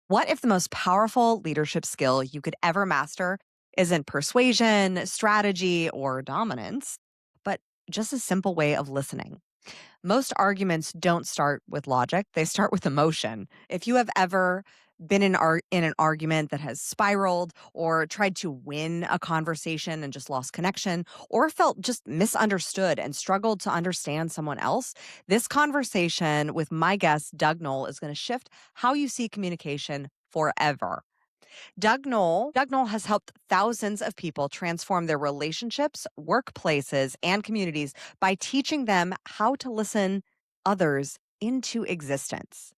What if the most powerful leadership skill you could ever master isn't persuasion, strategy, or dominance, but just a simple way of listening? Most arguments don't start with logic, they start with emotion. If you have ever been in an argument that has spiraled or tried to win a conversation and just lost connection or felt just misunderstood and struggled to understand someone else, this conversation with my guest Doug Noll is going to shift how you see communication forever. Doug Noll has helped thousands of people transform their relationships, workplaces, and communities by teaching them how to listen others into existence.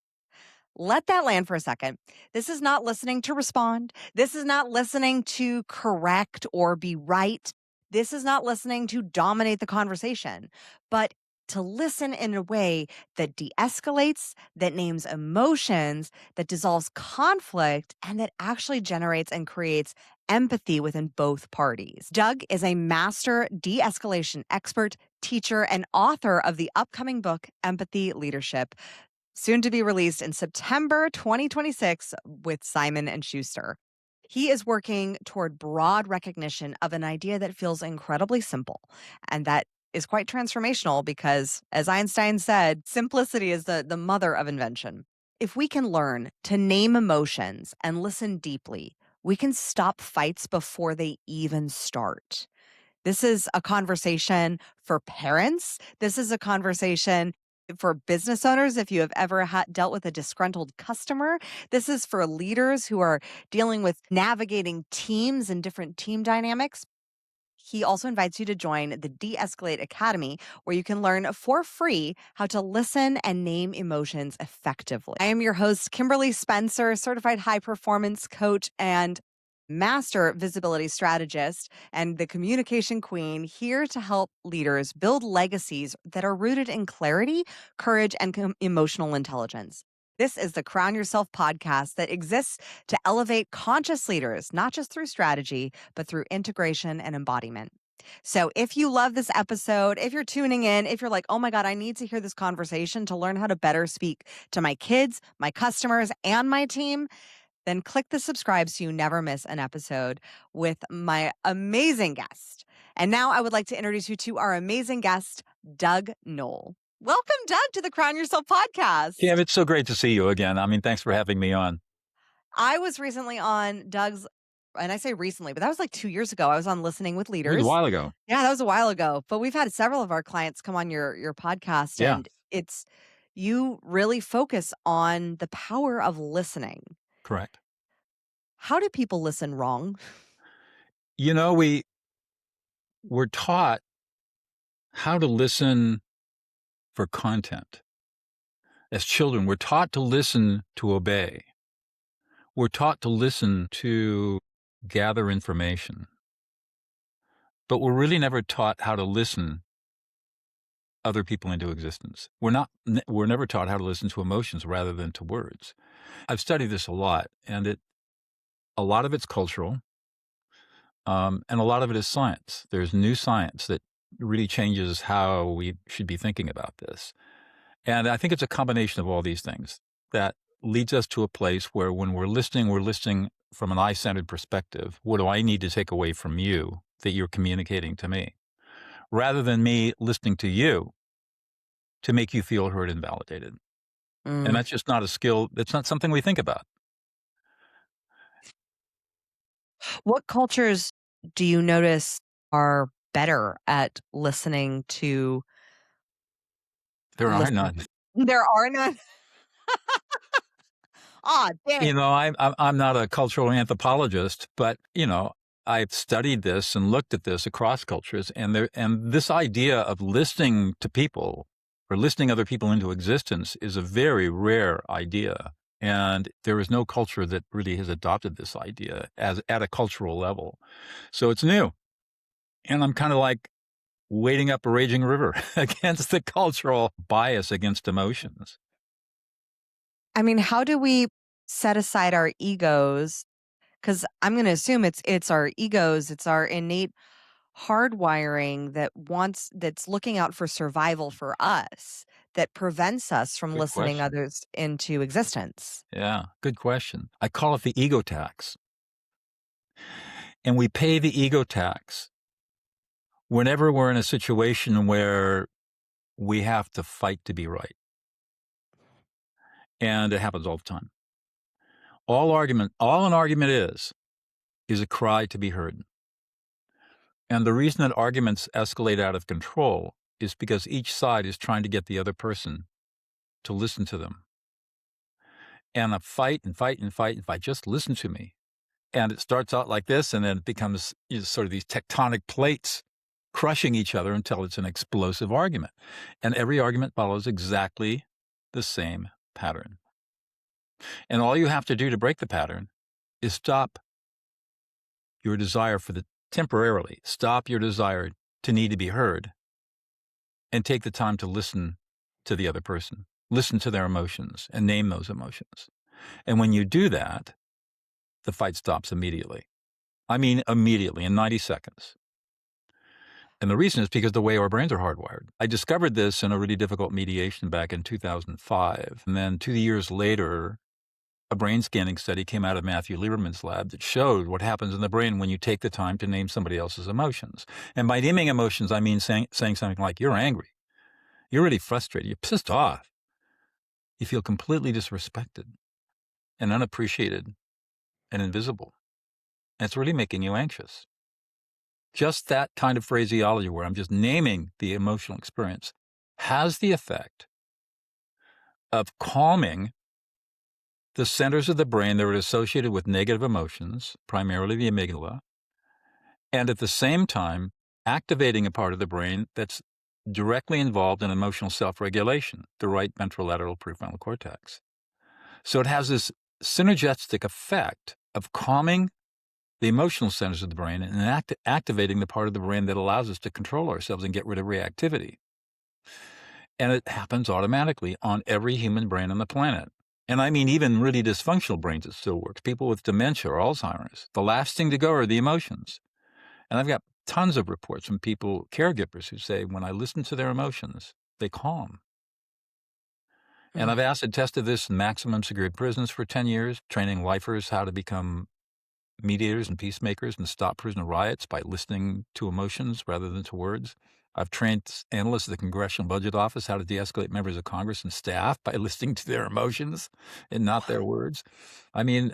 Let that land for a second. This is not listening to respond. This is not listening to correct or be right. This is not listening to dominate the conversation, but to listen in a way that de escalates, that names emotions, that dissolves conflict, and that actually generates and creates empathy within both parties. Doug is a master de escalation expert, teacher, and author of the upcoming book, Empathy Leadership, soon to be released in September 2026 with Simon and Schuster. He is working toward broad recognition of an idea that feels incredibly simple and that is quite transformational because, as Einstein said, simplicity is the mother of invention. If we can learn to name emotions and listen deeply, we can stop fights before they even start. This is a conversation for parents. This is a conversation for business owners. If you have ever dealt with a disgruntled customer, this is for leaders who are dealing with navigating teams and different team dynamics. He also invites you to join the De-Escalate Academy, where you can learn for free how to listen and name emotions effectively. I am your host, Kimberly Spencer, certified high performance coach and master visibility strategist and the communication queen, here to help leaders build legacies that are rooted in clarity, courage, and emotional intelligence. This is the Crown Yourself podcast that exists to elevate conscious leaders, not just through strategy, but through integration and embodiment. So if you love this episode, if you're tuning in, if you're like, oh my God, I need to hear this conversation to learn how to better speak to my kids, my customers, and my team, then click the subscribe so you never miss an episode with my amazing guest. And now I would like to introduce you to our amazing guest, Doug Noll. Welcome, Doug, to the Crown Yourself Kim, podcast. it's so great to see you again. I mean, thanks for having me on. I was recently on Doug's, and I say recently, but that was like 2 years ago. I was on Listening with It was a Leaders. while ago. Yeah, that was a while ago. But we've had several of our clients come on your podcast, Yeah, and it's you really focus on the power of listening. correct. How do people listen wrong? You know, we're taught how to listen for content. As children, we're taught to listen to obey. We're taught to listen to gather information. But we're really never taught how to listen other people into existence. We're never taught how to listen to emotions rather than to words. I've studied this a lot, and a lot of it's cultural. And a lot of it is science. There's new science that really changes how we should be thinking about this. And I think it's a combination of all these things that leads us to a place where when we're listening from an I-centered perspective. What do I need to take away from you that you're communicating to me? Rather than me listening to you to make you feel heard and validated. And Mm. that's just not a skill. That's not something we think about. What cultures do you notice are better at listening to There are listen? none. There are none. Ah, dang You it. know, I'm not a cultural anthropologist, but, I've studied this and looked at this across cultures, and this idea of listening to people or listening other people into existence is a very rare idea, and there is no culture that really has adopted this idea as at a cultural level. So it's new, and I'm kinda like wading up a raging river against the cultural bias against emotions. I mean, how do we set aside our egos? Because I'm going to assume it's our egos, it's our innate hardwiring that's looking out for survival for us that prevents us from Good listening question. others into existence? Yeah, good question. I call it the ego tax. And we pay the ego tax whenever we're in a situation where we have to fight to be right. And it happens all the time. All an argument is a cry to be heard. And the reason that arguments escalate out of control is because each side is trying to get the other person to listen to them. And a fight and fight and fight and fight, just listen to me. And it starts out like this, and then it becomes sort of these tectonic plates crushing each other until it's an explosive argument. And every argument follows exactly the same pattern. And all you have to do to break the pattern is stop your desire temporarily, stop your desire to need to be heard and take the time to listen to the other person, listen to their emotions and name those emotions. And when you do that, the fight stops immediately. I mean, immediately in 90 seconds. And the reason is because the way our brains are hardwired. I discovered this in a really difficult mediation back in 2005. And then 2 years later, a brain scanning study came out of Matthew Lieberman's lab that showed what happens in the brain when you take the time to name somebody else's emotions. And by naming emotions, I mean saying something like, you're angry, you're really frustrated, you're pissed off, you feel completely disrespected and unappreciated and invisible. And it's really making you anxious. Just that kind of phraseology where I'm just naming the emotional experience has the effect of calming the centers of the brain that are associated with negative emotions, primarily the amygdala, and at the same time activating a part of the brain that's directly involved in emotional self-regulation, the right ventrolateral prefrontal cortex. So it has this synergistic effect of calming the emotional centers of the brain and activating the part of the brain that allows us to control ourselves and get rid of reactivity. And it happens automatically on every human brain on the planet. And I mean, even really dysfunctional brains, it still works. People with dementia or Alzheimer's, the last thing to go are the emotions. And I've got tons of reports from caregivers who say, when I listen to their emotions, they calm. And Mm. I've acid tested this in maximum security prisons for 10 years, training lifers how to become mediators and peacemakers and stop prisoner riots by listening to emotions rather than to words. I've trained analysts at the Congressional Budget Office how to de-escalate members of Congress and staff by listening to their emotions and not their words. I mean,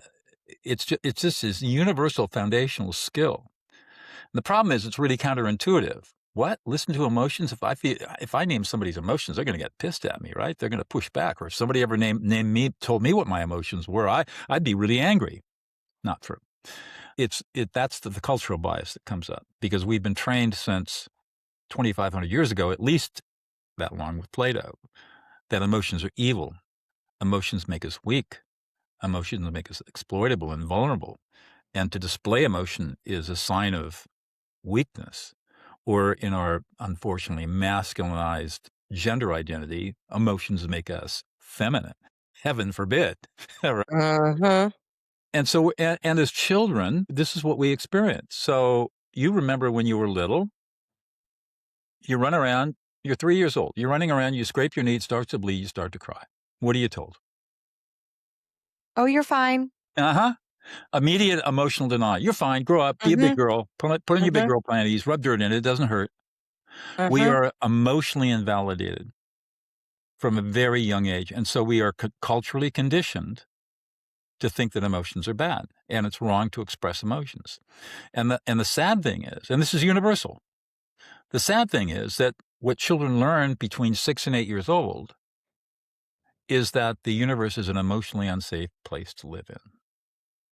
it's just this universal foundational skill. And the problem is it's really counterintuitive. What? Listen to emotions? If I name somebody's emotions, they're going to get pissed at me, right? They're going to push back. Or if somebody ever told me what my emotions were, I'd be really angry. Not true. That's the cultural bias that comes up because we've been trained since 2,500 years ago, at least that long with Plato, that emotions are evil. Emotions make us weak. Emotions make us exploitable and vulnerable. And to display emotion is a sign of weakness. Or in our, unfortunately, masculinized gender identity, emotions make us feminine. Heaven forbid. Right? Mhm. And so, and as children, this is what we experience. So you remember when you were little, you run around, you're 3 years old, you're running around, you scrape your knee, it starts to bleed, you start to cry. What are you told? "Oh, you're fine." Uh-huh. Immediate emotional denial. You're fine, grow up, be a big Mhm, girl, put on your big mhm, girl panties, rub dirt in it, it doesn't hurt. We mhm. are emotionally invalidated from a very young age. And so we are culturally conditioned to think that emotions are bad and it's wrong to express emotions. And the sad thing is, and this is universal, the sad thing is that what children learn between 6 and 8 years old is that the universe is an emotionally unsafe place to live in.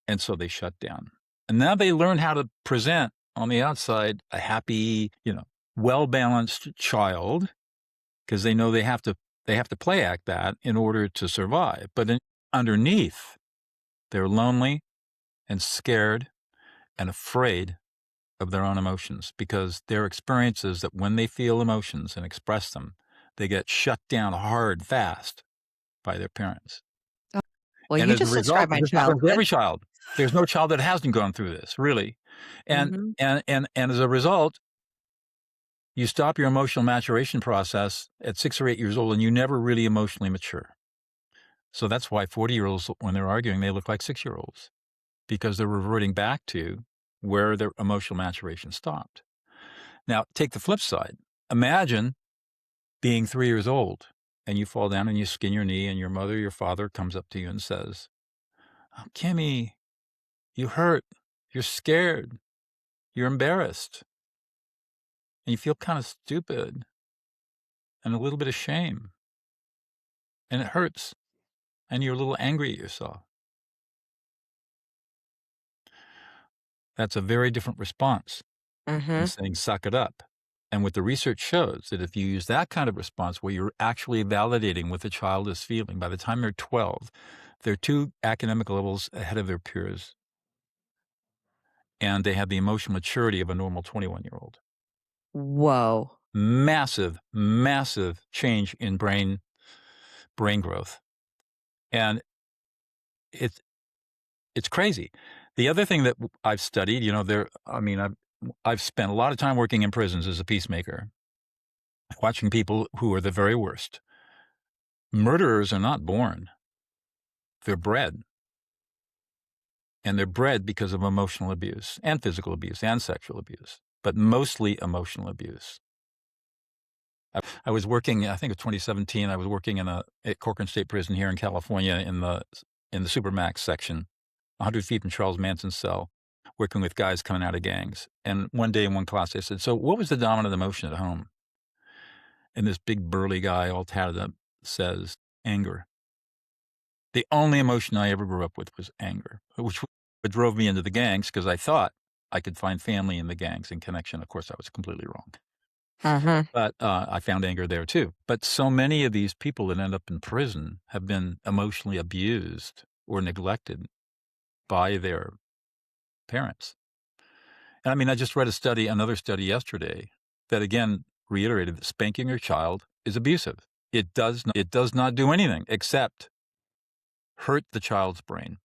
And so they shut down. And now they learn how to present on the outside a happy, well-balanced child because they know they have to play act that in order to survive. But underneath, they're lonely and scared and afraid of their own emotions because their experience is that when they feel emotions and express them, they get shut down hard, fast by their parents. Well, And you as a just result, described my this happens to childhood. every child. There's no child that hasn't gone through this, really. And Mhm. and and and as a result, You stop your emotional maturation process at 6 or 8 years old, and you never really emotionally mature. So that's why 40-year-olds, when they're arguing, they look like 6-year-olds, because they're reverting back to where their emotional maturation stopped. Now, take the flip side. Imagine being 3 years old, and you fall down and you skin your knee, and your mother or your father comes up to you and says, "Oh, Kimmy, you hurt. You're scared. You're embarrassed." And you feel kind of stupid and a little bit of shame, and it hurts, and you're a little angry at yourself. That's a very different response than Mhm. saying, "Suck it up." And what the research shows that if you use that kind of response where you're actually validating what the child is feeling, by the time they're 12, they're 2 academic levels ahead of their peers, and they have the emotional maturity of a normal 21-year-old. Whoa. Massive, massive change in brain growth, and it's it's crazy. The other thing that I've studied, I've spent a lot of time working in prisons as a peacemaker, watching people who are the very worst. Murderers are not born, they're bred, and they're bred because of emotional abuse and physical abuse and sexual abuse, but mostly emotional abuse. I was working, I think it was 2017, I was working at Corcoran State Prison here in California in the Supermax section, 100 feet from Charles Manson's cell, working with guys coming out of gangs. And one day in one class, they said, "So what was the dominant emotion at home?" And this big burly guy, all tatted up, says, "Anger." The only emotion I ever grew up with was anger, which what drove me into the gangs because I thought I could find family in the gangs and connection. Of course, I was completely wrong. Mhm. But, I found anger there too. But so many of these people that end up in prison have been emotionally abused or neglected by their parents. And I mean, I just read another study yesterday that again reiterated that spanking your child is abusive. It does not do anything except hurt the child's brain.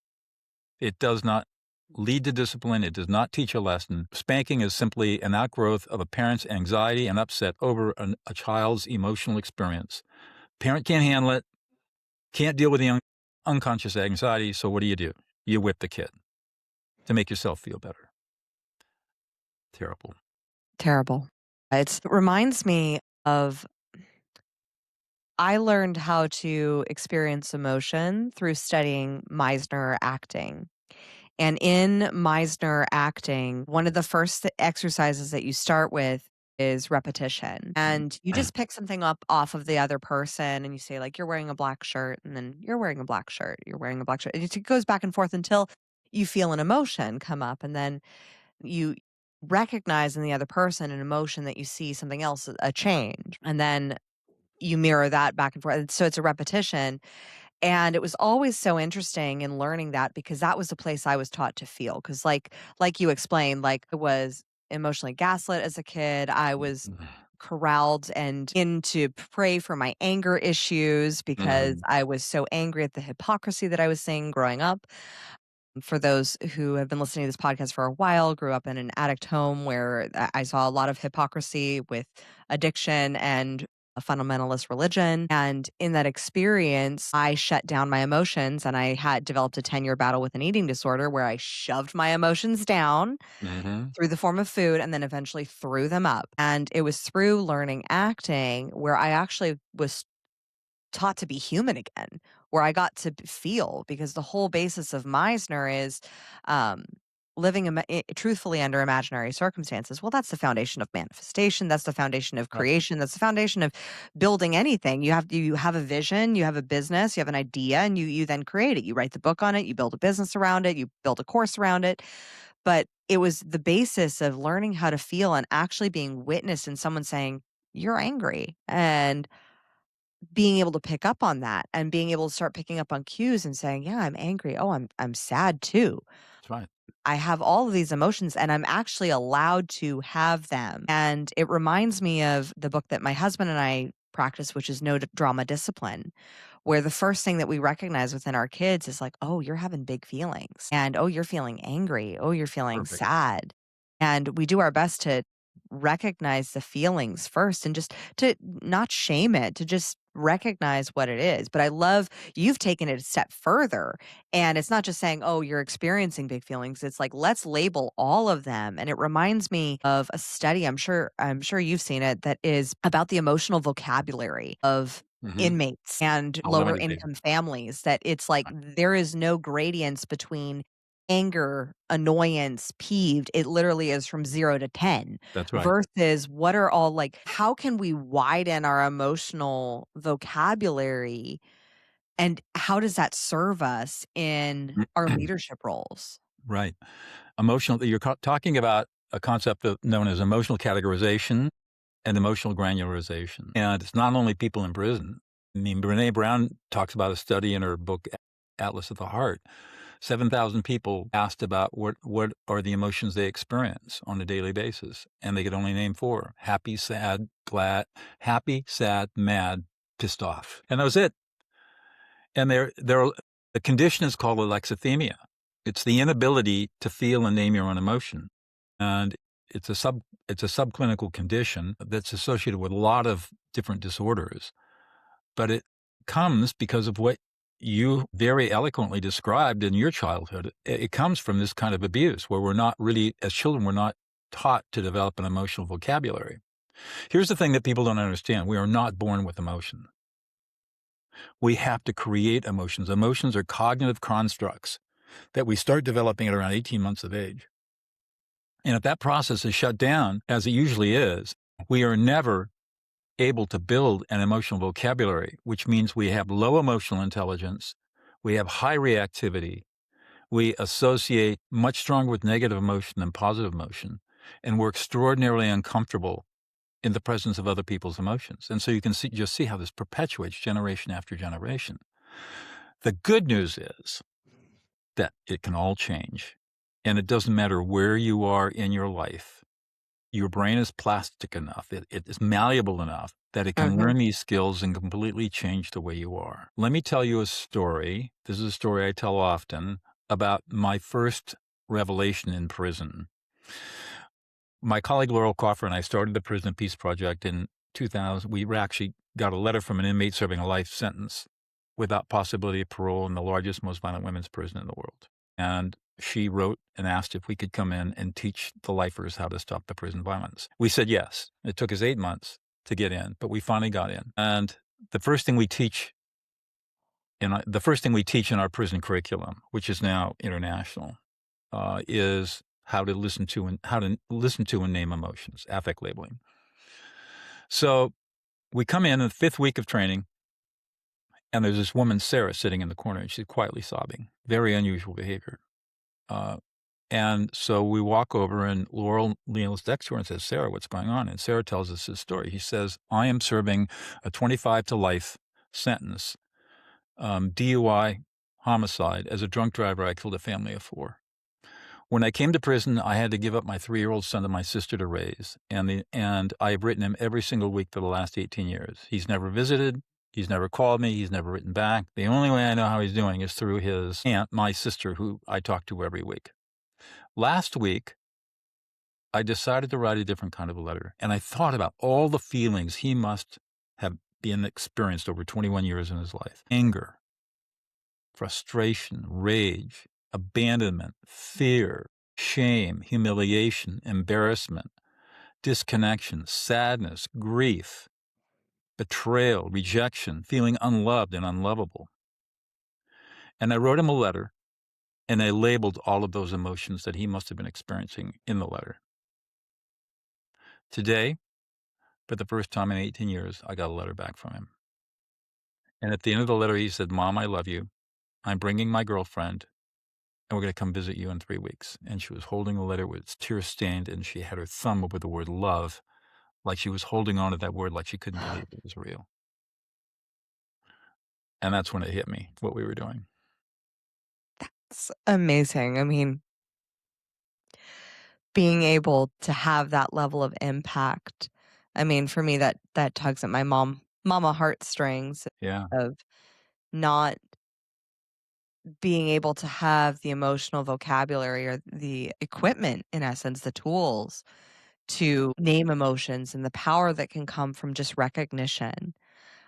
It does not lead to discipline. It does not teach a lesson. Spanking is simply an outgrowth of a parent's anxiety and upset over a child's emotional experience. Parent can't handle it, can't deal with the unconscious anxiety. So what do? You whip the kid to make yourself feel better. Terrible. Terrible. It reminds me of I learned how to experience emotion through studying Meisner acting. And in Meisner acting, one of the first exercises that you start with is repetition. And you just pick something up off of the other person and you say, like, you're wearing a black shirt, and then you're wearing a black shirt, you're wearing a black shirt. And it goes back and forth until you feel an emotion come up. And then you recognize in the other person an emotion that you see something else, a change. And then you mirror that back and forth. So it's a repetition, and it was always so interesting in learning that because that was the place I was taught to feel. Because like you explained, like, I was emotionally gaslit as a kid. I was corralled and into pray for my anger issues because Mhm. I was so angry at the hypocrisy that I was seeing growing up. For those who have been listening to this podcast for a while, grew up in an addict home where I saw a lot of hypocrisy with addiction and a fundamentalist religion. And in that experience, I shut down my emotions and I had developed a 10-year battle with an eating disorder where I shoved my emotions down Mhm. through the form of food and then eventually threw them up. And it was through learning acting where I actually was taught to be human again, where I got to feel, because the whole basis of Meisner is um, living truthfully under imaginary circumstances. Well, that's the foundation of manifestation. That's the foundation of Right. creation. That's the foundation of building anything. You have a vision, you have a business, you have an idea, and you then create it. You write the book on it, you build a business around it, you build a course around it. But it was the basis of learning how to feel and actually being witnessed and someone saying, "You're angry," and being able to pick up on that and being able to start picking up on cues and saying, "Yeah, I'm angry. Oh, I'm sad too. That's right. I have all of these emotions and I'm actually allowed to have them." And it reminds me of the book that my husband and I practice, which is No Drama Discipline, where the first thing that we recognize within our kids is like, "Oh, you're having big feelings." And, "Oh, you're feeling angry. Oh, you're feeling Perfect. sad." And we do our best to recognize the feelings first and just to not shame it, to just recognize what it is. But I love you've taken it a step further. And it's not just saying, oh, you're experiencing big feelings. It's like, let's label all of them. And it reminds me of a study, I'm sure you've seen it, that is about the emotional vocabulary of Mhm. inmates and lower Eliminated. income families, that it's like there is no gradients between anger, annoyance, peeved. It literally is from 0 to 10 That's right. versus what are all like, how can we widen our emotional vocabulary and how does that serve us in our leadership roles? Right. Emotional you're talking about a concept of known as emotional categorization and emotional granularization, and it's not only people in prison. I mean, Brené Brown talks about a study in her book, Atlas of the Heart. 7,000 people asked about what are the emotions they experience on a daily basis, and they could only name 4: happy, sad, glad, happy, sad, mad, pissed off, and that was it. And they're the condition is called alexithymia. It's the inability to feel and name your own emotion, and it's a subclinical condition that's associated with a lot of different disorders, but it comes because of what you very eloquently described in your childhood. It comes from this kind of abuse where we're not really as children, we're not taught to develop an emotional vocabulary. Here's the thing that people don't understand. We are not born with emotion. We have to create emotions. Emotions are cognitive constructs that we start developing at around 18 months of age. And if that process is shut down, as it usually is, we are never able to build an emotional vocabulary, which means we have low emotional intelligence, we have high reactivity, we associate much stronger with negative emotion than positive emotion, and we're extraordinarily uncomfortable in the presence of other people's emotions. And so you can just see how this perpetuates generation after generation. The good news is that it can all change, and it doesn't matter where you are in your life. Your brain is plastic enough, it is malleable enough that it can Mhm. learn these skills and completely change the way you are. Let me tell you a story. This is a story I tell often about my first revelation in prison. My colleague Laurel Crawford and I started the Prison Peace Project in 2000. We actually got a letter from an inmate serving a life sentence without possibility of parole in the largest, most violent women's prison in the world. And she wrote and asked if we could come in and teach the lifers how to stop the prison violence. We said yes. It took us 8 months to get in, but we finally got in. And the first thing we teach the first thing we teach in our prison curriculum, which is now international, is how to listen to and name emotions, affect labeling. So we come in the 5th week of training, and there's this woman, Sarah, sitting in the corner, and she's quietly sobbing. Very unusual behavior. Uh, and so we walk over, and Laurel kneels next to her and says, "Sarah, what's going on?" And Sarah tells us his story. He says, "I am serving a 25 to life sentence, DUI, homicide. As a drunk driver, I killed a family of 4. When I came to prison, I had to give up my 3-year-old son to my sister to raise, and I've written him every single week for the last 18 years. He's never visited, he's never called me, he's never written back. The only way I know how he's doing is through his aunt, my sister, who I talk to every week. Last week, I decided to write a different kind of a letter, and I thought about all the feelings he must have been experienced over 21 years in his life. Anger, frustration, rage, abandonment, fear, shame, humiliation, embarrassment, disconnection, sadness, grief, betrayal, rejection, feeling unloved and unlovable. And I wrote him a letter, and I labeled all of those emotions that he must have been experiencing in the letter. Today, for the first time in 18 years, I got a letter back from him. And at the end of the letter, he said, "Mom, I love you. I'm bringing my girlfriend, and we're going to come visit you in 3 weeks." And she was holding the letter with its tear stained, and she had her thumb over the word love, like she was holding on to that word like she couldn't believe it was real. And that's when it hit me, what we were doing. It's amazing. I mean, being able to have that level of impact. I mean, for me, that tugs at my mama heartstrings Yeah. of not being able to have the emotional vocabulary or the equipment, in essence, the tools to name emotions and the power that can come from just recognition.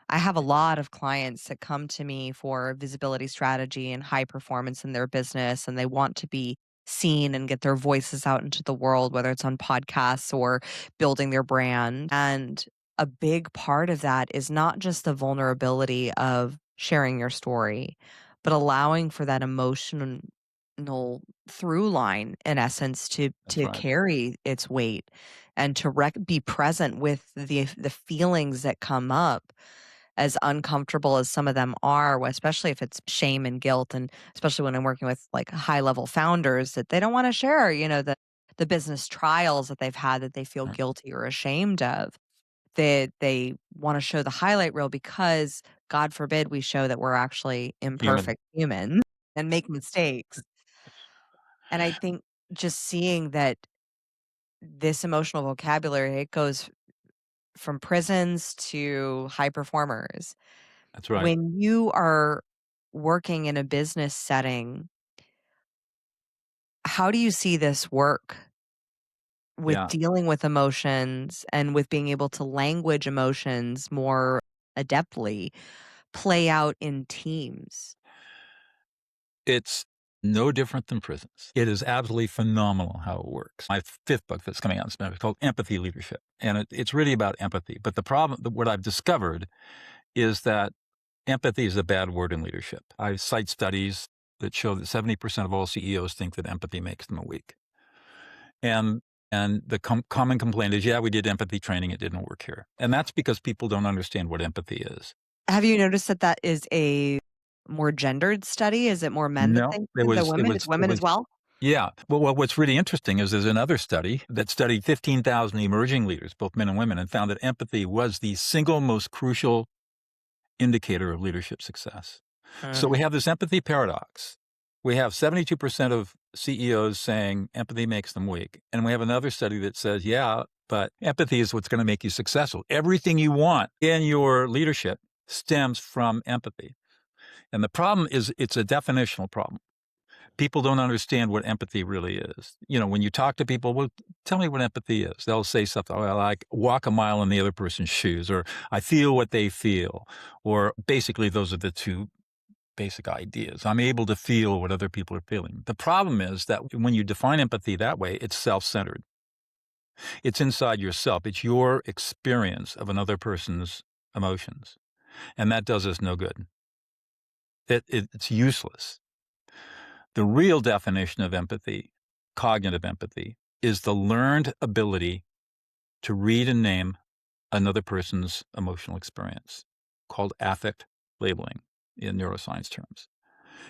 I have a lot of clients that come to me for visibility strategy and high performance in their business, and they want to be seen and get their voices out into the world, whether it's on podcasts or building their brand. And a big part of that is not just the vulnerability of sharing your story, but allowing for that emotional through line in essence That's to right. carry its weight and to be present with the feelings that come up, as uncomfortable as some of them are, especially if it's shame and guilt, and especially when I'm working with like high level founders that they don't want to share, the business trials that they've had that they feel Right. guilty or ashamed of. They want to show the highlight reel because God forbid we show that we're actually Human. imperfect humans and make mistakes. And I think just seeing that this emotional vocabulary, it goes from prisons to high performers. That's right. When you are working in a business setting, how do you see this work with Yeah. dealing with emotions and with being able to language emotions more adeptly play out in teams? It's no different than prisons. It is absolutely phenomenal how it works. My fifth book that's coming out in Spanish is called Empathy Leadership, and it's really about empathy. But the problem, what I've discovered is that empathy is a bad word in leadership. I cite studies that show that 70% of all CEOs think that empathy makes them weak. And the common complaint is, yeah, we did empathy training, it didn't work here. And that's because people don't understand what empathy is. Have you noticed that that is a more gendered study? Is it more men that No, think it than was it women? It's was it women as was well? yeah. Well, what's really interesting is there's another study that studied 15,000 emerging leaders, both men and women, and found that empathy was the single most crucial indicator of leadership success. So we Mm. have this empathy paradox. We have 72% of CEOs saying empathy makes them weak. And we have another study that says, yeah, but empathy is what's going to make you successful. Everything you want in your leadership stems from empathy. And the problem is it's a definitional problem. People don't understand what empathy really is. When you talk to people, well, tell me what empathy is. They'll say something like walk a mile in the other person's shoes, or I feel what they feel, or basically those are the two basic ideas. I'm able to feel what other people are feeling. The problem is that when you define empathy that way, it's self-centered. It's inside yourself. It's your experience of another person's emotions. And that does us no good. It's useless. The real definition of empathy, cognitive empathy, is the learned ability to read and name another person's emotional experience, called affect labeling in neuroscience terms.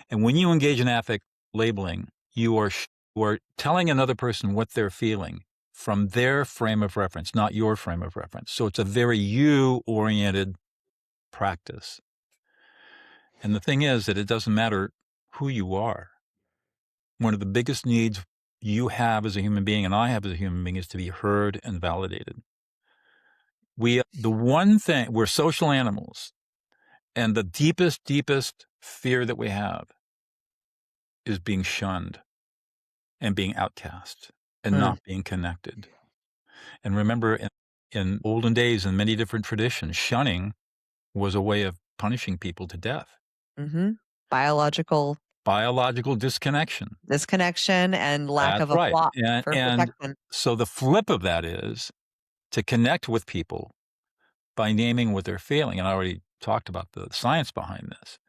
And when you engage in affect labeling, you are telling another person what they're feeling from their frame of reference, not your frame of reference. So it's a very you-oriented practice. And the thing is that it doesn't matter who you are. One of the biggest needs you have as a human being and I have as a human being is to be heard and validated. The one thing, we're social animals, and the deepest fear that we have is being shunned and being outcast and Mm. not being connected. And remember, in olden days, in many different traditions, shunning was a way of punishing people to death. Mhm. Biological Biological disconnection. disconnection and lack That's of a right. plot And, for and protection. so the flip of that is to connect with people by naming what they're feeling. And I already talked about the science behind this.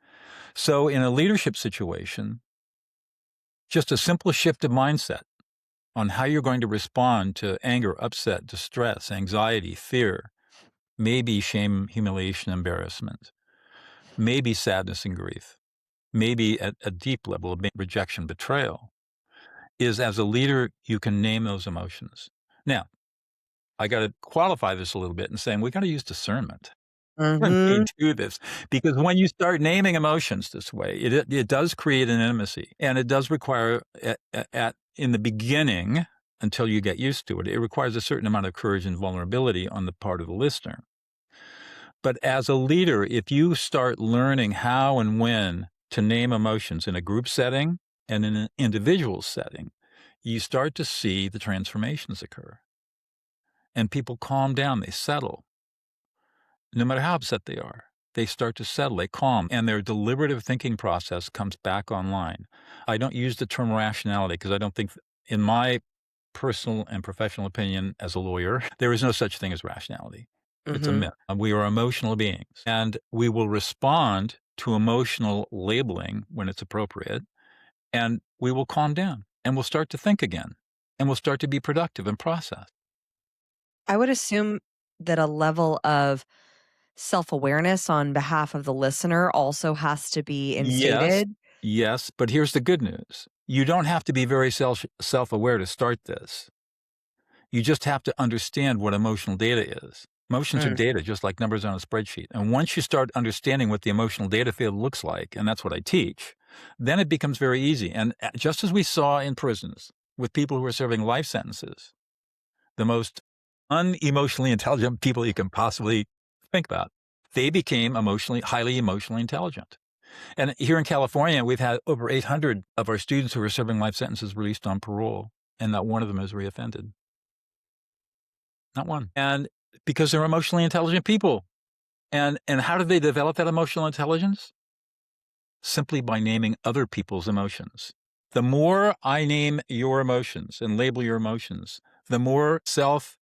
So in a leadership situation, just a simple shift of mindset on how you're going to respond to anger, upset, distress, anxiety, fear, maybe shame, humiliation, embarrassment, maybe sadness and grief, maybe at a deep level of rejection, betrayal, is as a leader, you can name those emotions. Now, I got to qualify this a little bit and saying we got to use discernment when we Mhm. do this, because when you start naming emotions this way, it does create an intimacy, and it does require in the beginning, until you get used to it, it requires a certain amount of courage and vulnerability on the part of the listener. But as a leader, if you start learning how and when to name emotions in a group setting and in an individual setting, you start to see the transformations occur. and people calm down, they settle. No matter how upset they are, they start to settle, they calm, and their deliberative thinking process comes back online. I don't use the term rationality because I don't think in my personal and professional opinion as a lawyer, there is no such thing as rationality. It's a Mhm. myth. We are emotional beings, and we will respond to emotional labeling when it's appropriate, and we will calm down, and we'll start to think again, and we'll start to be productive and process. I would assume that a level of self-awareness on behalf of the listener also has to be Yes, instated. yes, but here's the good news. You don't have to be very self-aware to start this. You just have to understand what emotional data is. Emotions are Mm. data, just like numbers on a spreadsheet. And once you start understanding what the emotional data field looks like, and that's what I teach, then it becomes very easy. And just as we saw in prisons with people who are serving life sentences, the most unemotionally intelligent people you can possibly think about, they became highly emotionally intelligent. And here in California, we've had over 800 of our students who are serving life sentences released on parole, and not one of them has reoffended. Not one. And because they're emotionally intelligent people. And how do they develop that emotional intelligence? Simply by naming other people's emotions. The more I name your emotions and label your emotions, the more self-aware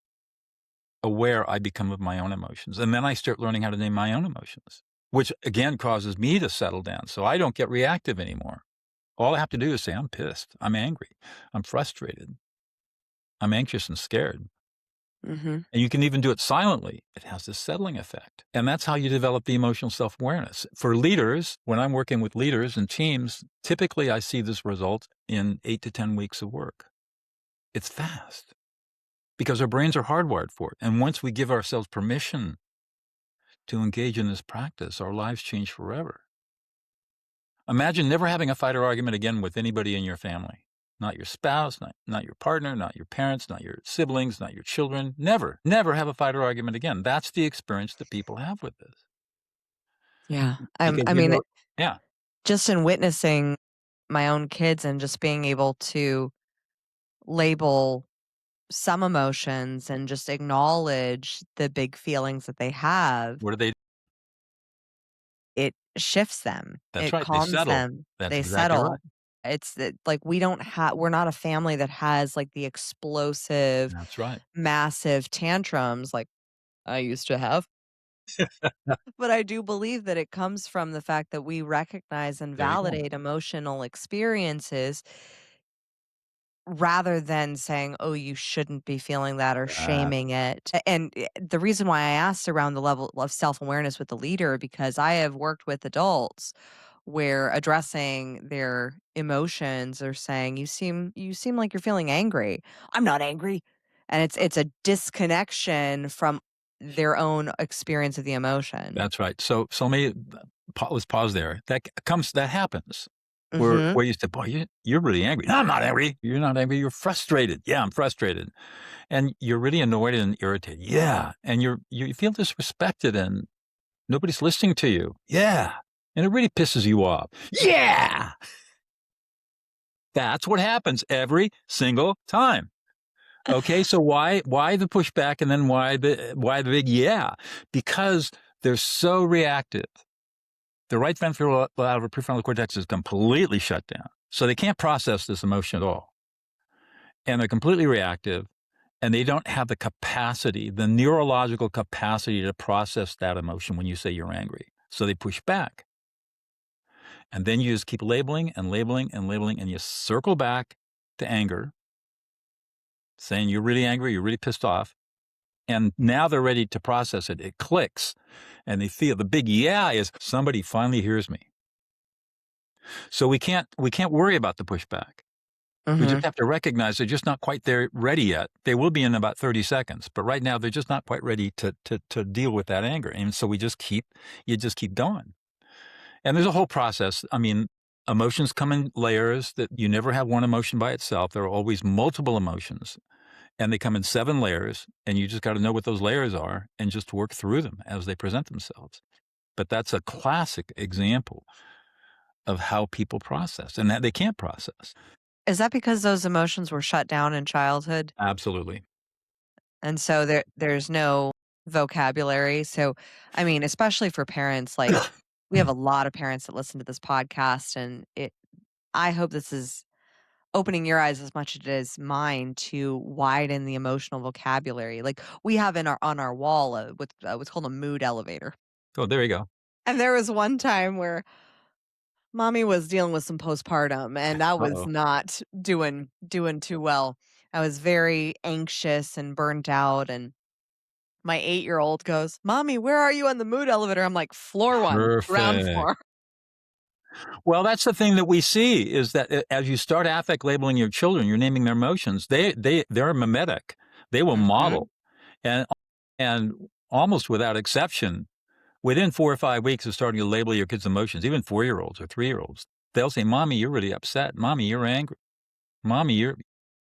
I become of my own emotions. And then I start learning how to name my own emotions, which again causes me to settle down so I don't get reactive anymore. All I have to do is say, I'm pissed, I'm angry, I'm frustrated, I'm anxious and scared. Mhm. And you can even do it silently. It has this settling effect. And that's how you develop the emotional self awareness. For leaders, when I'm working with leaders and teams, typically I see this result in 8 to 10 weeks of work. It's fast because our brains are hardwired for it. And once we give ourselves permission to engage in this practice, our lives change forever. Imagine never having a fight or argument again with anybody in your family. Not your spouse, not your partner, not your parents, not your siblings, not your children. Never, never have a fight or argument again. That's the experience that people have with this. Yeah. Because I you mean, know yeah, just in witnessing my own kids and just being able to label some emotions and just acknowledge the big feelings that they have, what do they it shifts them. that's It right, they calms settle. them. That's They exactly settle. right. It's that like we're not a family that has like the explosive, That's right. massive tantrums like I used to have. But I do believe that it comes from the fact that we recognize and There you go. validate emotional experiences rather than saying, "Oh, you shouldn't be feeling that," or That's shaming it. And the reason why I asked around the level of self-awareness with the leader, because I have worked with adults where addressing their emotions or saying, "You seem like you're feeling angry." "I'm not angry." And it's a disconnection from their own experience of the emotion. that's right. So let me let's pause there. That happens. Mhm. Where you say, "Boy, you're really angry." "No, I'm not angry." "You're not angry, you're frustrated." "Yeah, I'm frustrated." And you're really annoyed and irritated. "Yeah." And you feel disrespected and nobody's listening to you. "Yeah." And it really pisses you off. "Yeah." That's what happens every single time. Okay, so why the pushback and then why the big yeah? Because they're so reactive. The right ventral lateral prefrontal cortex is completely shut down. So they can't process this emotion at all. And they're completely reactive and they don't have the capacity, the neurological capacity to process that emotion when you say you're angry. So they push back. And then you just keep labeling and labeling and labeling and you circle back to anger, saying you're really angry, you're really pissed off. And now they're ready to process it. It clicks and they feel the big yeah is somebody finally hears me. So we can't worry about the pushback. We just Mhm. have to recognize they're just not quite there ready yet. They will be in about 30 seconds, but right now they're just not quite ready to deal with that anger. And so you just keep going. And there's a whole process. I mean, emotions come in layers that you never have one emotion by itself. There are always multiple emotions and they come in 7 layers and you just got to know what those layers are and just work through them as they present themselves. But that's a classic example of how people process and that they can't process. Is that because those emotions were shut down in childhood? Absolutely. And so there's no vocabulary. So, I mean, especially for parents, like, we have a lot of parents that listen to this podcast, and I hope this is opening your eyes as much as it is mine to widen the emotional vocabulary. Like, we have in our on our wall, what's called a mood elevator. Oh, there you go. And there was one time where mommy was dealing with some postpartum, and I was Uh-oh. not doing too well. I was very anxious and burnt out, and my 8-year-old goes, "Mommy, where are you on the mood elevator?" I'm like, "Floor 1, ground Perfect. floor." Well, that's the thing that we see is that as you start affect labeling your children, you're naming their emotions. They're mimetic. They will Mhm, model, and and almost without exception, within 4 or 5 weeks of starting to label your kids' emotions, even 4-year-olds or 3-year-olds, they'll say, "Mommy, you're really upset. Mommy, you're angry. Mommy, you're,"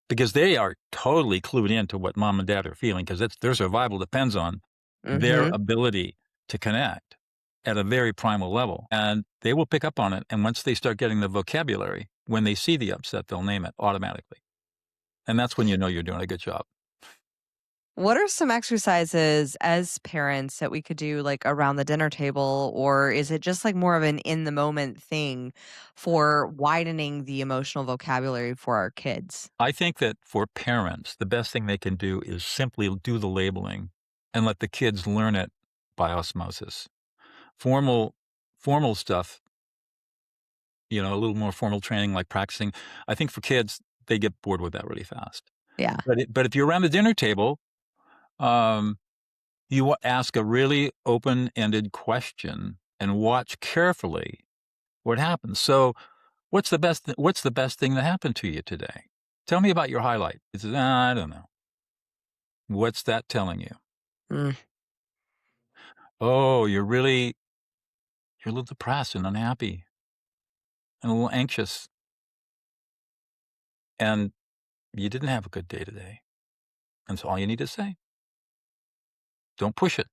because they are totally clued into what mom and dad are feeling because it's their survival depends on their mhm. ability to connect at a very primal level, and they will pick up on it, and once they start getting the vocabulary, when they see the upset, they'll name it automatically, and that's when you know you're doing a good job. What are some exercises as parents that we could do, like, around the dinner table, or is it just, like, more of an in the moment thing for widening the emotional vocabulary for our kids? I think that for parents, the best thing they can do is simply do the labeling and let the kids learn it by osmosis. Formal formal stuff, a little more formal training like practicing, I think for kids, they get bored with that really fast. Yeah. But if you're around the dinner table, um, ask a really open-ended question and watch carefully what happens. So, what's the best thing that happened to you today? Tell me about your highlight. It says, "Ah, I don't know." What's that telling you? Mm, Oh, you're a little depressed and unhappy and a little anxious, and you didn't have a good day today. That's all you need to say. Don't push it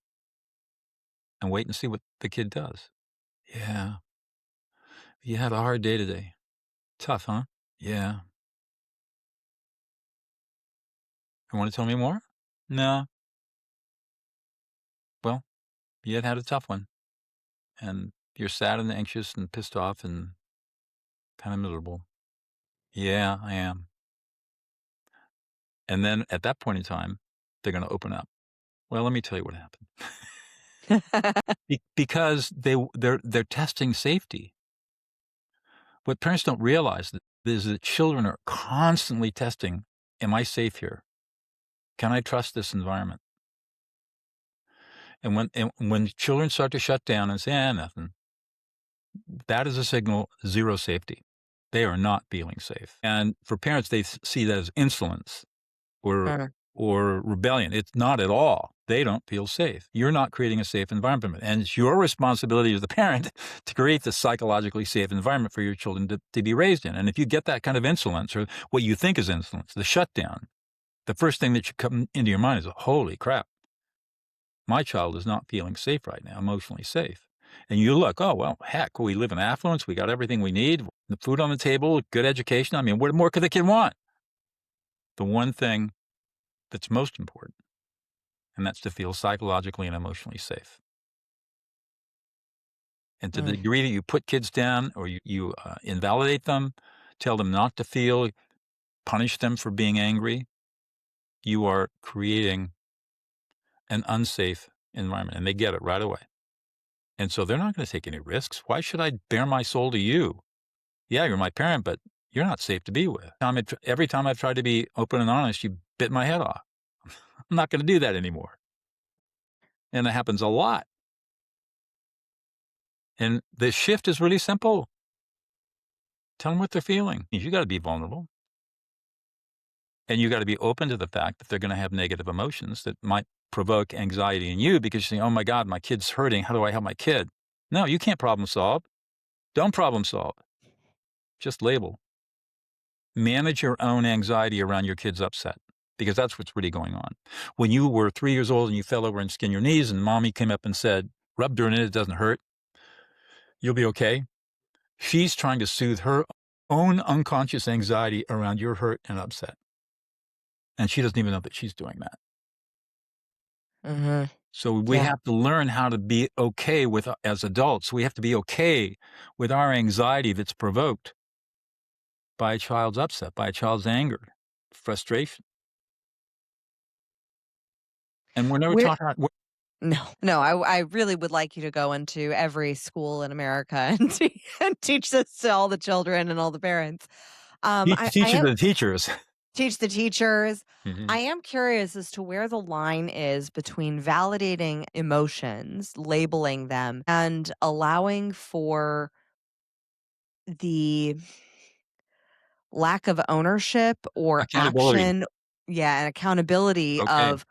and wait and see what the kid does. Yeah, you had a hard day today. Tough, huh? Yeah. You want to tell me more? No. Well, you had a tough one, and you're sad and anxious and pissed off and kind of miserable. Yeah, I am. And then at that point in time, they're going to open up. Well, let me tell you what happened. Because they're testing safety. What parents don't realize is that children are constantly testing, "Am I safe here? Can I trust this environment?" And when children start to shut down and say, nothing," that is a signal, 0 safety. They are not feeling safe. And for parents, they see that as insolence or mm, or rebellion. It's not at all. They don't feel safe. You're not creating a safe environment, and it's your responsibility as the parent to create the psychologically safe environment for your children to be raised in. And if you get that kind of insolence or what you think is insolence, the shutdown, the first thing that should come into your mind is, "Holy crap, my child is not feeling safe right now, emotionally safe." And you look, "Oh, well, heck, we live in affluence. We got everything we need, the food on the table, good education. I mean, what more could the kid want?" The one thing that's most important, and that's to feel psychologically and emotionally safe. And to the mm. degree that you put kids down or you invalidate them, tell them not to feel, punish them for being angry, you are creating an unsafe environment, and they get it right away. And so they're not gonna take any risks. Why should I bare my soul to you? Yeah, you're my parent, but you're not safe to be with. Every time I've tried to be open and honest, you bit my head off. I'm not gonna do that anymore. And it happens a lot. And the shift is really simple. Tell them what they're feeling. You gotta be vulnerable. And you gotta be open to the fact that they're gonna have negative emotions that might provoke anxiety in you because you say, "Oh my god, my kid's hurting. How do I help my kid?" No, you can't problem solve. Don't problem solve. Just label. Manage your own anxiety around your kid's upset because that's what's really going on. When you were 3 years old and you fell over and skinned your knees and mommy came up and said, "Rub dirt in it, it doesn't hurt. You'll be okay." She's trying to soothe her own unconscious anxiety around your hurt and upset, and she doesn't even know that she's doing that. Mhm. So we Yeah. have to learn how to be okay with as adults, we have to be okay with our anxiety that's provoked by a child's upset, by a child's anger, frustration, and we're never Where taught how. No, no, I really would like you to go into every school in America and and teach this to all the children and all the parents. I Teach it am to the teachers. teach the teachers. Mhm. I am curious as to where the line is between validating emotions, labeling them, and allowing for the lack of ownership or Accountability. action, yeah, and accountability Okay. of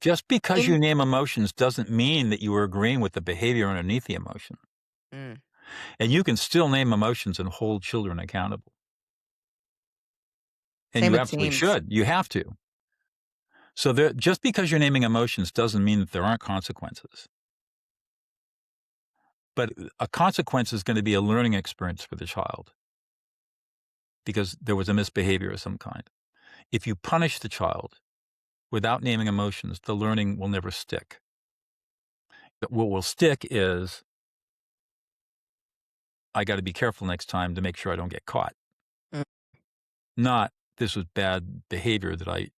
Just because in you name emotions doesn't mean that you are agreeing with the behavior underneath the emotion. Mm, And you can still name emotions and hold children accountable. And same you with absolutely teens. should. You have to. So there, just because you're naming emotions doesn't mean that there aren't consequences. But a consequence is going to be a learning experience for the child because there was a misbehavior of some kind. If you punish the child without naming emotions, the learning will never stick. But what will stick is I got to be careful next time to make sure I don't get caught. Mm, Not this was bad behavior that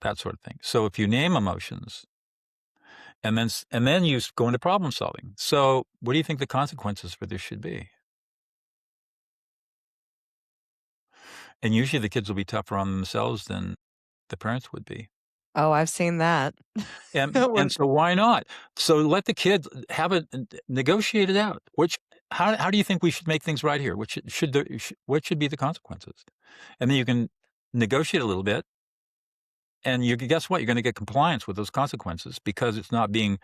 that sort of thing. So if you name emotions and then you go into problem solving. So what do you think the consequences for this should be? And usually the kids will be tougher on themselves than the parents would be. oh, I've seen that. And When so why not? So let the kids have it negotiate it out. How do you think we should make things right here? What should be the consequences? And then you can negotiate a little bit. And you guess what? You're gonna get compliance with those consequences because it's not being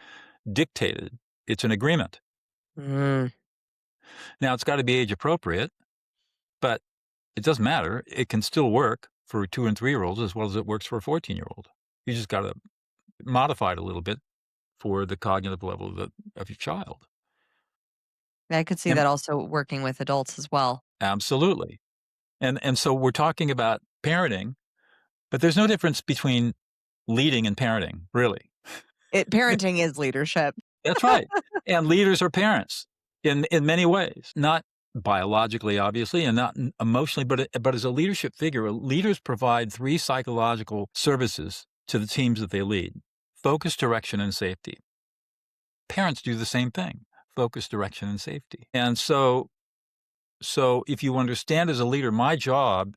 dictated. It's an agreement. Mm, Now it's gotta be age appropriate, but it doesn't matter. It can still work for 2 and 3-year-olds as well as it works for a 14-year-old. You just gotta modify it a little bit for the cognitive level of your child. I could see And that also working with adults as well. absolutely. And so we're talking about parenting, but there's no difference between leading and parenting, really. Parenting is leadership. That's right, and leaders are parents in many ways, not biologically, obviously, and not emotionally, but as a leadership figure, leaders provide 3 psychological services to the teams that they lead: focus, direction, and safety. Parents do the same thing: focus, direction, and safety. And so if you understand as a leader, my job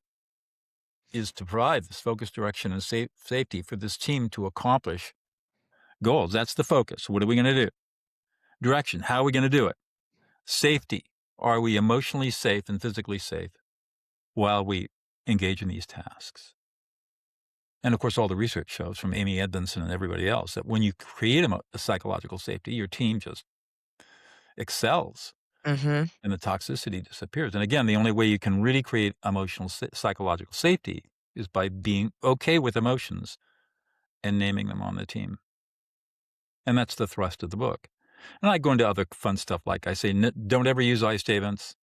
is to provide this focus, direction, and safety for this team to accomplish goals. That's the focus. What are we gonna do? Direction, how are we gonna do it? Safety. Are we emotionally safe and physically safe while we engage in these tasks? And of course, all the research shows from Amy Edmondson and everybody else that when you create a psychological safety, your team just excels Mhm. and the toxicity disappears. And again, the only way you can really create emotional psychological safety is by being okay with emotions and naming them on the team. And that's the thrust of the book. And I go into other fun stuff like I say, don't ever use I statements.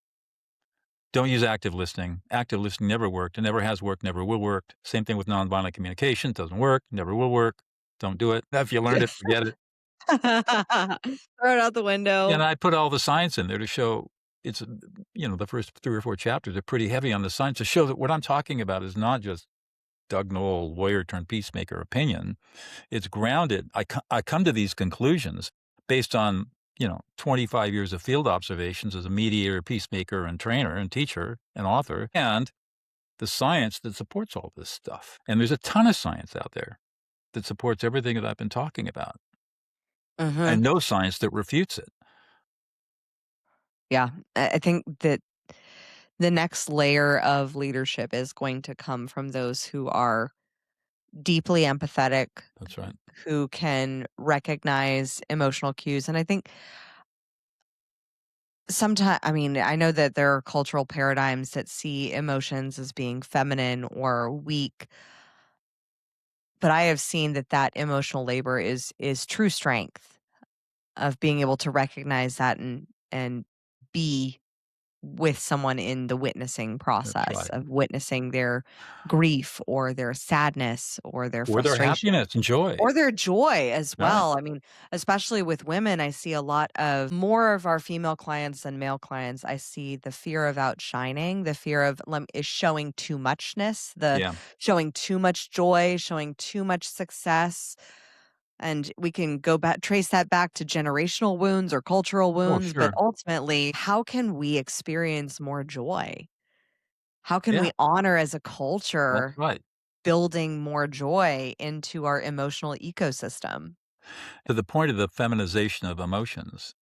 Don't use active listening. Active listening never worked. It never has worked, never will work. Same thing with nonviolent communication. Doesn't work, never will work. Don't do it. If you learned it, forget it. Throw it out the And window. I put all the science in there to show it's, the first 3 or 4 chapters are pretty heavy on the science to show that what I'm talking about is not just Doug Noll, lawyer turned peacemaker opinion. It's grounded. I come to these conclusions based on, 25 years of field observations as a mediator, peacemaker, and trainer and teacher and author, and the science that supports all this stuff. And there's a ton of science out there that supports everything that I've been talking about, Mhm. and no science that refutes it. Yeah. I think that the next layer of leadership is going to come from those who are deeply empathetic, That's right. who can recognize emotional cues. And I think sometimes, I mean, I know that there are cultural paradigms that see emotions as being feminine or weak, but I have seen that emotional labor is true strength of being able to recognize that and be with someone in the witnessing That's process right. of witnessing their grief or their sadness or their Or their frustration. happiness and joy. Or their joy as Right. well. I mean, especially with women, I see a lot of more of our female clients than male clients. I see the fear of outshining, the fear of is showing too muchness, the Yeah. showing too much joy, showing too much success. And we can go back, trace that back to generational wounds or cultural Oh, wounds. But sure. ultimately, how can we experience more joy? How can Yeah, we honor as a that's culture right. building more joy into our emotional ecosystem? To the point of the feminization of emotions,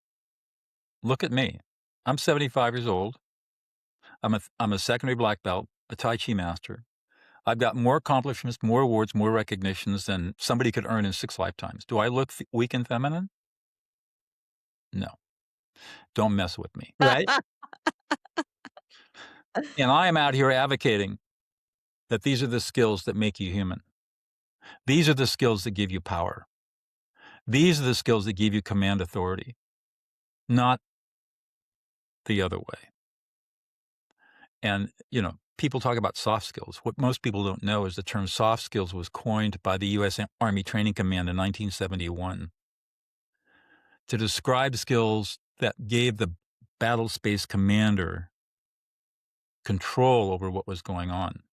look at me. I'm 75 years old. I'm a secondary black belt, a Tai Chi master. I've got more accomplishments, more awards, more recognitions than somebody could earn in 6 lifetimes. Do I look weak and feminine? No. Don't mess with me, right? And I am out here advocating that these are the skills that make you human. These are the skills that give you power. These are the skills that give you command authority, not the other way. And, people talk about soft skills. What most people don't know is the term soft skills was coined by the U.S. Army Training Command in 1971 to describe skills that gave the battle space commander control over what was going on,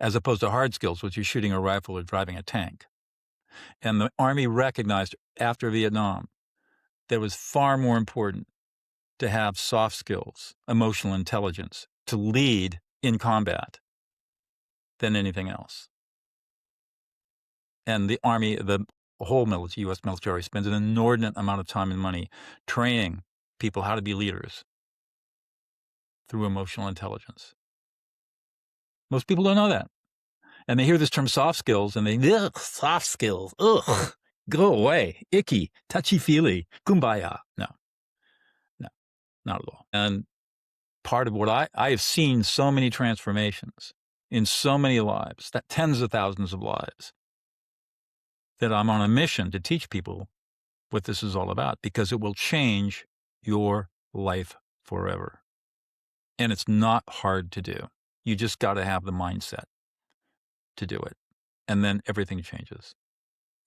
as opposed to hard skills, which is shooting a rifle or driving a tank. And the Army recognized after Vietnam that it was far more important to have soft skills, emotional intelligence, to lead in combat than anything else. And the Army, the whole military, U.S. military, spends an inordinate amount of time and money training people how to be leaders through emotional intelligence. Most people don't know that. And they hear this term soft skills and they, ugh, soft skills, ugh, go away, icky, touchy-feely, kumbaya. No, no, not at all. And part of what I have seen so many transformations in so many lives, that tens of thousands of lives, that I'm on a mission to teach people what this is all about because it will change your life forever. And it's not hard to do. You just got to have the mindset to do it. And then everything changes.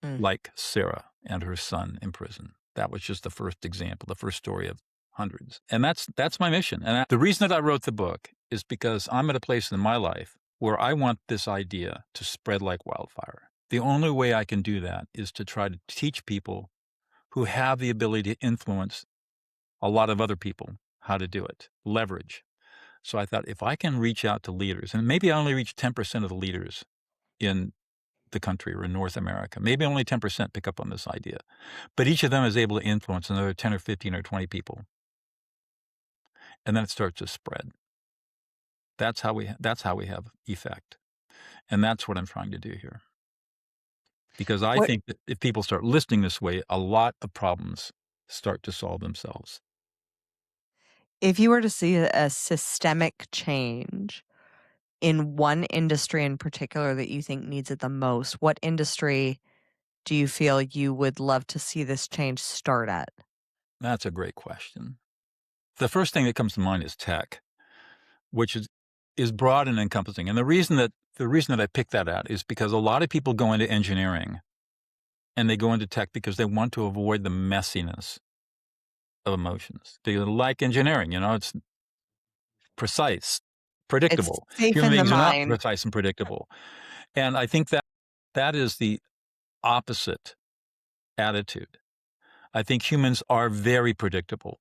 Mm. Like Sarah and her son in prison. That was just the first example, the first story of hundreds. And that's my mission. And the reason that I wrote the book is because I'm at a place in my life where I want this idea to spread like wildfire. The only way I can do that is to try to teach people who have the ability to influence a lot of other people how to do it, leverage. So I thought if I can reach out to leaders, and maybe I only reach 10% of the leaders in the country or in North America, maybe only 10% pick up on this idea, but each of them is able to influence another 10 or 15 or 20 people. And then it starts to spread. That's how we have effect. And that's what I'm trying to do here. Because I What think that if people start listening this way, a lot of problems start to solve themselves. if you were to see a systemic change in one industry in particular that you think needs it the most, what industry do you feel you would love to see this change start at? That's a great question. The first thing that comes to mind is tech, which is broad and encompassing. And the reason that I picked that out is because a lot of people go into engineering and they go into tech because they want to avoid the messiness of emotions. They like engineering, it's precise, It's predictable. safe Human in the beings are not mind. precise and predictable. And I think that is the opposite attitude. I think humans are very predictable.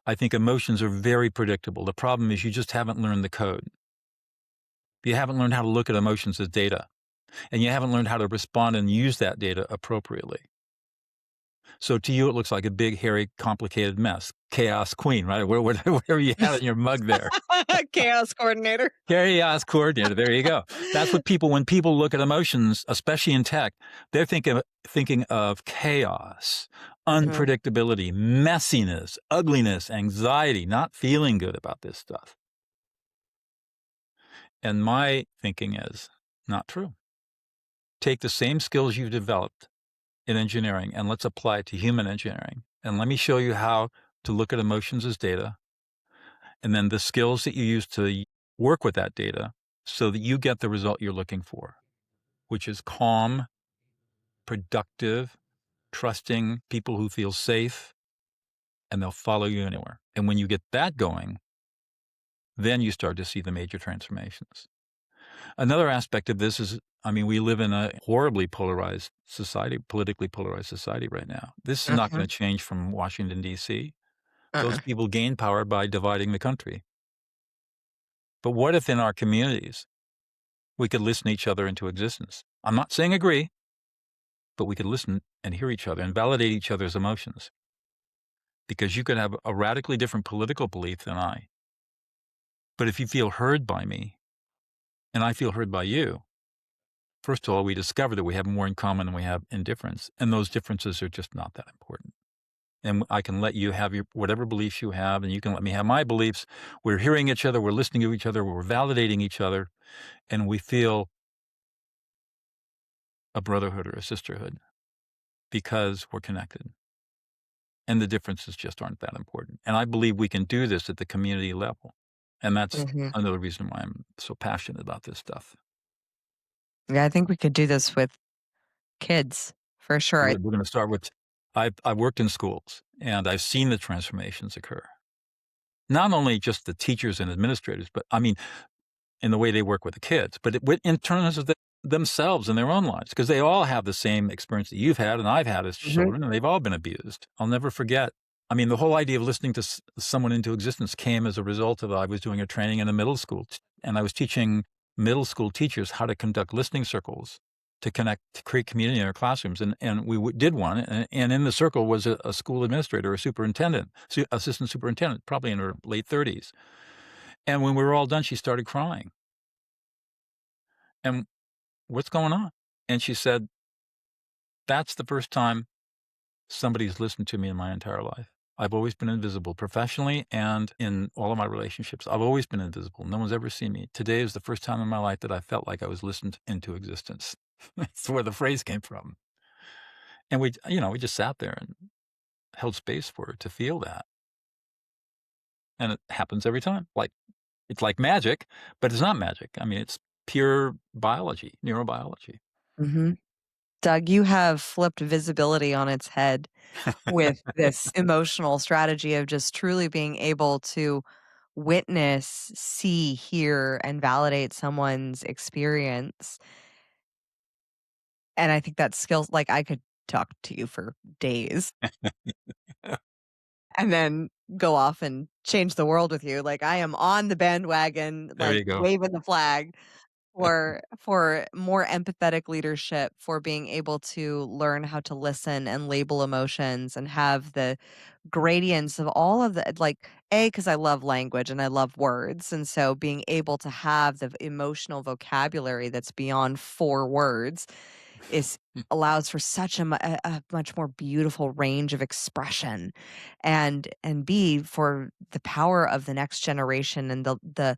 I think emotions are very predictable. The problem is you just haven't learned the code. You haven't learned how to look at emotions as data, and you haven't learned how to respond and use that data appropriately. So to you, it looks like a big, hairy, complicated mess. Chaos queen, right? Where you had it in your mug there. Chaos coordinator. Chaos coordinator. There you go. That's what when people look at emotions, especially in tech, they're thinking of chaos, Mhm. unpredictability, messiness, ugliness, anxiety, not feeling good about this stuff. And my thinking is not true. Take the same skills you've developed in engineering and let's apply it to human engineering. And let me show you how to look at emotions as data and then the skills that you use to work with that data so that you get the result you're looking for, which is calm, productive, trusting people who feel safe, and they'll follow you anywhere. And when you get that going, then you start to see the major transformations. Another aspect of this is, I mean, we live in a horribly polarized society, politically polarized society right now. This is not Mhm. going to change from Washington, D.C. Those Uh-uh. people gain power by dividing the country. But what if in our communities we could listen to each other into existence? I'm not saying agree, but we could listen and hear each other and validate each other's emotions, because you could have a radically different political belief than I. But if you feel heard by me and I feel heard by you, first of all, we discover that we have more in common than we have in difference, and those differences are just not that important. And I can let you have your whatever beliefs you have, and you can let me have my beliefs. We're hearing each other, we're listening to each other, we're validating each other, and we feel a brotherhood or a sisterhood because we're connected. And the differences just aren't that important. And I believe we can do this at the community level. And that's Mhm. another reason why I'm so passionate about this stuff. Yeah, I think we could do this with kids for sure. We're going to start with I've worked in schools and I've seen the transformations occur. Not only just the teachers and administrators, but I mean, in the way they work with the kids, but in terms of themselves and their own lives, because they all have the same experience that you've had and I've had as Mhm. children, and they've all been abused. I'll never forget. I mean, the whole idea of listening to someone into existence came as a result of I was doing a training in a middle school, and I was teaching middle school teachers how to conduct listening circles to connect, to create community in our classrooms. And we did one, and in the circle was a school administrator, a superintendent, assistant superintendent, probably in her late 30s. And when we were all done, she started crying. And what's going on? And she said, that's the first time somebody's listened to me in my entire life. I've always been invisible professionally and in all of my relationships. I've always been invisible. No one's ever seen me. Today is the first time in my life that I felt like I was listened into existence. That's where the phrase came from. And we just sat there and held space for her to feel that. And it happens every time. Like it's like magic, but it's not magic. I mean, it's pure biology, neurobiology. Mhm. Doug, you have flipped visibility on its head with this emotional strategy of just truly being able to witness, see, hear, and validate someone's experience. And I think that skills like, I could talk to you for days and then go off and change the world with you. Like, I am on the bandwagon, There like, you go. waving the flag for more empathetic leadership, for being able to learn how to listen and label emotions and have the gradients of all of the like, because I love language and I love words, and so being able to have the emotional vocabulary that's beyond 4 words is allows for such a much more beautiful range of expression, and B, for the power of the next generation and the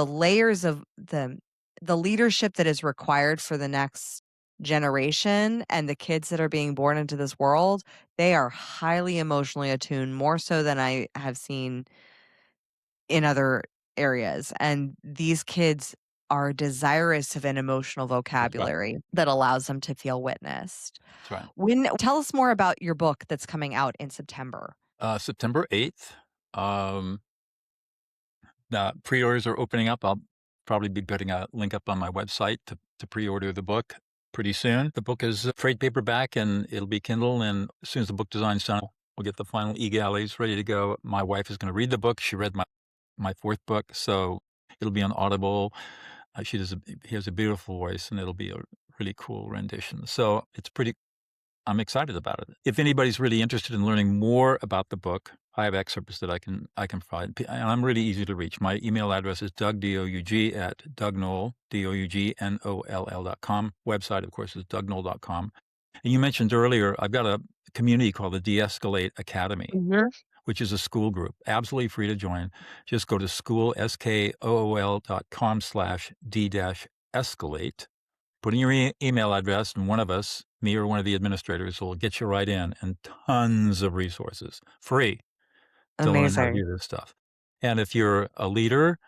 layers of the leadership that is required for the next generation and the kids that are being born into this world, they are highly emotionally attuned, more so than I have seen in other areas. And these kids are desirous of an emotional That's right. vocabulary that allows them to feel witnessed. That's right. When tell us more about your book that's coming out in September. September 8th. Um, the pre-orders are opening up. I'll probably be putting a link up on my website to pre-order the book pretty soon. The book is trade paperback and it'll be Kindle. And as soon as the book design's done, we'll get the final e-galleys ready to go. My wife is going to read the book. She read my fourth book, so it'll be on Audible. He has a beautiful voice, and it'll be a really cool rendition. So it's pretty I'm excited about it. If anybody's really interested in learning more about the book, I have excerpts that I can provide. And I'm really easy to reach. My email address is Doug, D-O-U-G, at Dougnoll, DOUGNOLL.com. Website, of course, is dougnoll.com. And you mentioned earlier, I've got a community called the De-escalate Academy, Mhm. which is a school group, absolutely free to join. Just go to school, SKOOL.com/D-escalate. Put in your email address, and one of us, me or one of the administrators, will get you right in, and tons of resources, free, to learn how to Amazing. do this stuff. And if you're a leader,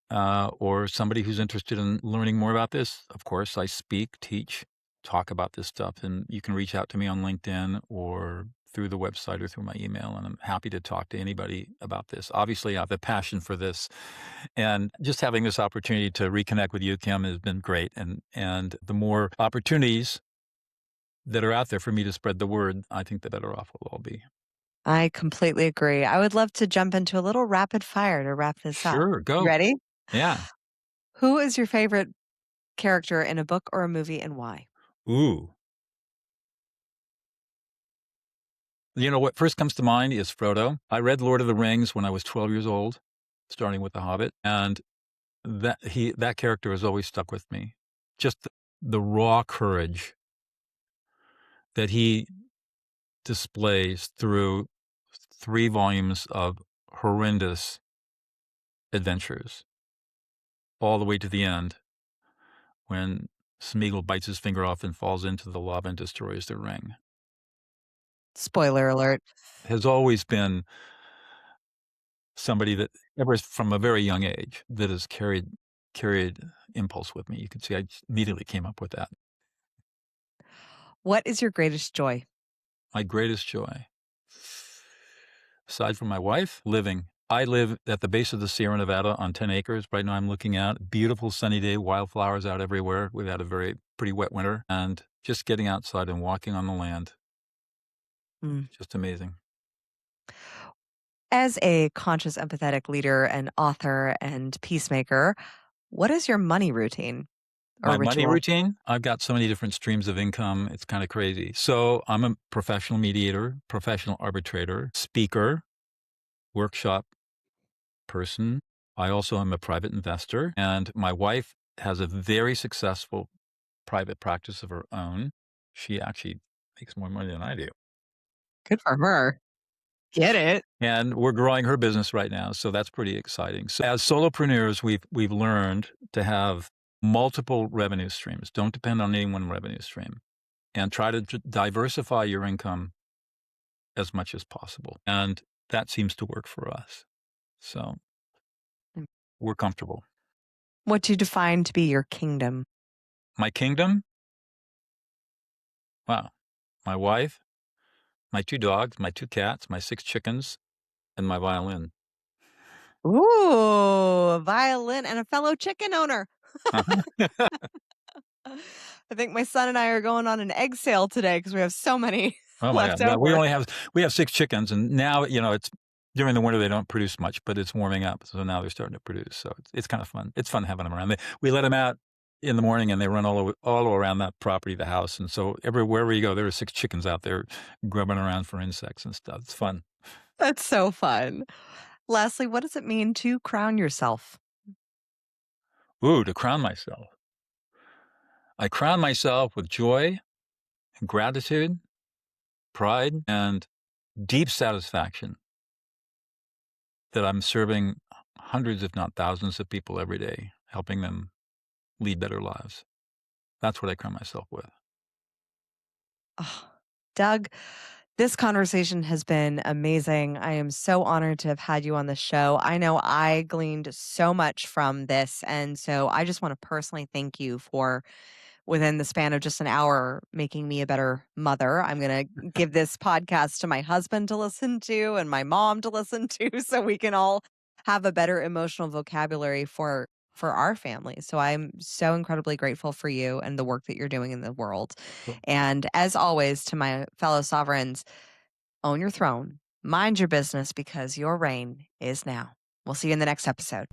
or somebody who's interested in learning more about this, of course, I speak, teach, talk about this stuff, and you can reach out to me on LinkedIn or through the website or through my email, and I'm happy to talk to anybody about this. Obviously, I have a passion for this, and just having this opportunity to reconnect with you, Kim, has been great. And the more opportunities that are out there for me to spread the word, I think the better off we'll all be. I completely agree. I would love to jump into a little rapid fire to wrap this up. Sure, You go. ready? Yeah. Who is your favorite character in a book or a movie and why? Ooh. You know what first comes to mind is Frodo. I read Lord of the Rings when I was 12 years old, starting with The Hobbit, and that character has always stuck with me. Just the raw courage that he displays through 3 volumes of horrendous adventures, all the way to the end when Smeagol bites his finger off and falls into the lava and destroys the ring. Spoiler alert. Has always been somebody that ever from a very young age that has carried impulse with me. You can see I just immediately came up with that. What is your greatest joy? My greatest joy, aside from my wife, living. I live at the base of the Sierra Nevada on 10 acres. Right now I'm looking out, beautiful sunny day, wildflowers out everywhere. We've had a very pretty wet winter, and just getting outside and walking on the land, Mm. just amazing. As a conscious, empathetic leader and author and peacemaker, what is your money routine or My money ritual? routine, I've got so many different streams of income, it's kinda crazy. So, I'm a professional mediator, professional arbitrator, speaker, workshop person. I also am a private investor, and my wife has a very successful private practice of her own. She actually makes more money than I do. Good for her. Get it. And we're growing her business right now, so that's pretty exciting. So as solopreneurs, we've learned to have multiple revenue streams. Don't depend on any one revenue stream, and try to diversify your income as much as possible. And that seems to work for us. So Mm. we're comfortable. What do you define to be your kingdom? My kingdom? Wow. My wife, my 2 dogs, my 2 cats, my 6 chickens, and my violin. Ooh, a violin and a fellow chicken owner. Uh-huh. I think my son and I are going on an egg sale today because we have so many Oh my left god. Well, we over. only have we have 6 chickens, and now, it's during the winter, they don't produce much, but it's warming up, so now they're starting to produce, so it's kinda fun. It's fun having them around. We let them out in the morning, and they run all around that property, the house, and so wherever you go, there are 6 chickens out there grubbing around for insects and stuff. It's fun. That's so fun. Lastly, what does it mean to crown yourself? Ooh, to crown myself. I crown myself with joy, gratitude, pride, and deep satisfaction that I'm serving hundreds, if not thousands of people every day, helping them lead better lives. That's what I crown myself with. Oh, Doug, this conversation has been amazing. I am so honored to have had you on the show. I know I gleaned so much from this. And so I just want to personally thank you for within the span of just an hour making me a better mother. I'm going to give this podcast to my husband to listen to and my mom to listen to so we can all have a better emotional vocabulary for our family. So I'm so incredibly grateful for you and the work that you're doing in the world. Well, And as always to my fellow sovereigns, own your throne, mind your business because your reign is now. We'll see you in the next episode.